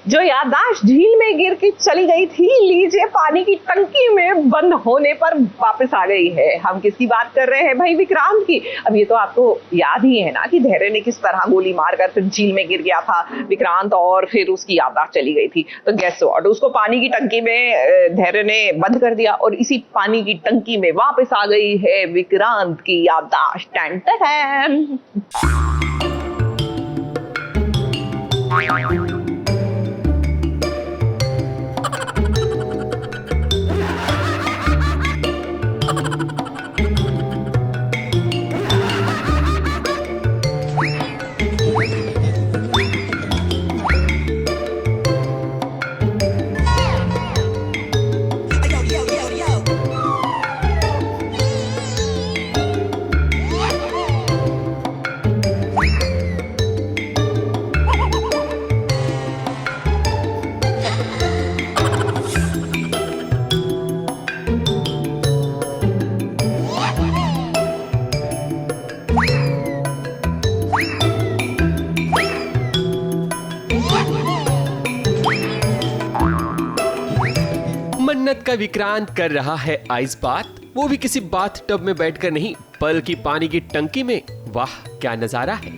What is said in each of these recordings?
जो याददाश्त झील में गिर के चली गई थी, लीजिए पानी की टंकी में बंद होने पर वापस आ गई है। हम किसकी बात कर रहे हैं भाई? विक्रांत की। अब ये तो आपको याद ही है ना कि धैर्य ने किस तरह गोली मारकर फिर झील में गिर गया था विक्रांत, और फिर उसकी याददाश्त चली गई थी। तो गेस व्हाट, उसको पानी की टंकी में धैर्य ने बंद कर दिया और इसी पानी की टंकी में वापस आ गई है विक्रांत की याददाश्त। टन टन। मन्नत का विक्रांत कर रहा है आइस बात, वो भी किसी बाथ टब में बैठकर नहीं, बल्कि पानी की टंकी में। वाह क्या नजारा है।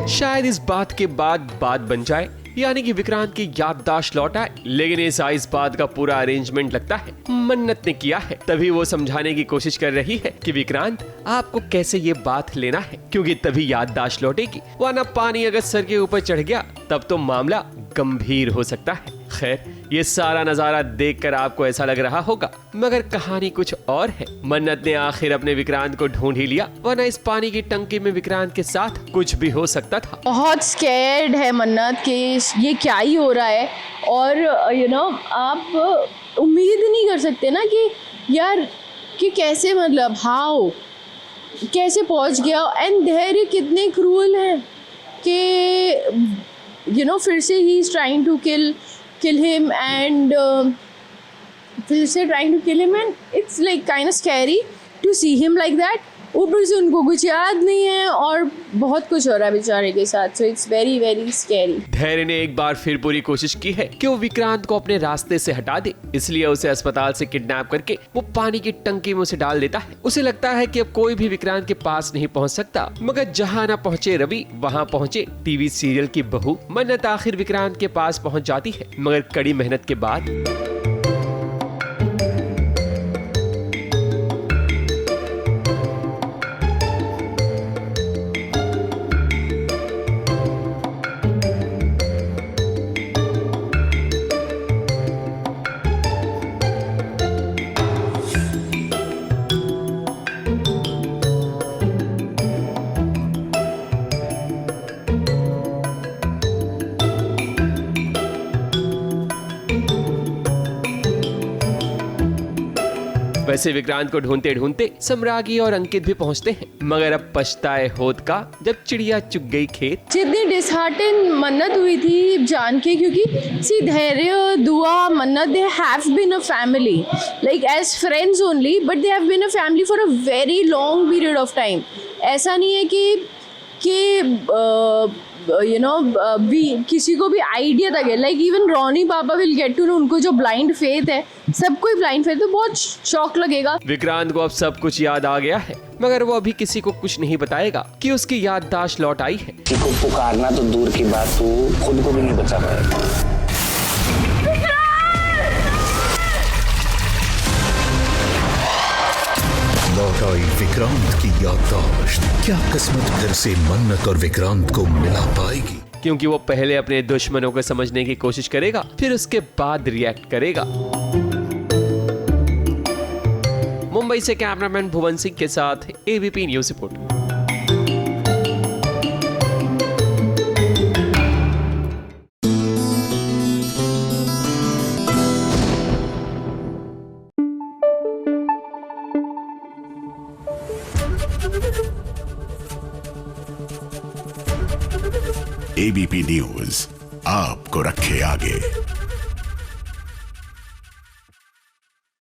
शायद इस बात के बाद बात बन जाए, यानी कि विक्रांत की याददाश्त लौट आए। लेकिन इस आइस बात का पूरा अरेंजमेंट लगता है मन्नत ने किया है। तभी वो समझाने की कोशिश कर रही है कि विक्रांत आपको कैसे ये बात लेना है, क्योंकि तभी याददाश्त लौटेगी, वरना पानी अगर सर के ऊपर चढ़ गया तब तो मामला गंभीर हो सकता है। खैर, ये सारा नजारा देखकर आपको ऐसा लग रहा होगा, मगर कहानी कुछ और है। मन्नत ने आखिर अपने विक्रांत को ढूंढ ही लिया, वरना इस पानी की टंकी में विक्रांत के साथ कुछ भी हो सकता था। बहुत स्कैर्ड है मन्नत कि ये क्या ही हो रहा है, और आप उम्मीद नहीं कर सकते ना कि यार कि कैसे, मतलब हाउ कैसे पहुंच गया। एंड धैर्य कितने क्रूअल हैं कि फिर से he is trying to kill him and फिर से trying to kill him, and it's like kind of scary to see him like that. ऊपर से उनको कुछ याद नहीं है और बहुत कुछ हो रहा है बेचारे के साथ, so it's very very scary. धैर्य ने एक बार फिर पूरी कोशिश की है कि वो विक्रांत को अपने रास्ते से हटा दे, इसलिए उसे अस्पताल से किडनैप करके वो पानी की टंकी में उसे डाल देता है। उसे लगता है कि अब कोई भी विक्रांत के पास नहीं पहुंच सकता, मगर जहां ना पहुंचे रवि, वहां पहुंचे टीवी सीरियल की बहू मन्नत। आखिर विक्रांत के पास पहुंच जाती है, मगर कड़ी मेहनत के बाद। वैसे विक्रांत को ढूंढते ढूंढते सम्रागी और अंकित भी पहुंचते हैं, मगर अब पछताए होत का जब चिड़िया चुग गई खेत। जितनी डिसहार्टन मन्नत हुई थी जान के, क्योंकि सी Dhairya, Dua, Mannat, they have been a family, like as friends only, but they have been a family for a very long period of time. ऐसा नहीं है कि किसी को भी आइडिया तक है, लाइक इवन रॉनी पापा विल गेट टू नो, उनको जो ब्लाइंड फेथ है, सबको ही ब्लाइंड फेथ है, तो बहुत शॉक लगेगा। विक्रांत को अब सब कुछ याद आ गया है, मगर वो अभी किसी को कुछ नहीं बताएगा कि उसकी याददाश्त लौट आई है। किसी को पुकारना तो दूर की बात, तो खुद को भी नहीं बचा पाएगा। लौट आई विक्रांत की याददाश्त। क्या किस्मत फिर से मन्नत और विक्रांत को मिला पाएगी? क्योंकि वो पहले अपने दुश्मनों को समझने की कोशिश करेगा, फिर उसके बाद रिएक्ट करेगा। मुंबई से कैमरामैन भुवन सिंह के साथ ABP news report. ABP news आपको रखे आगे।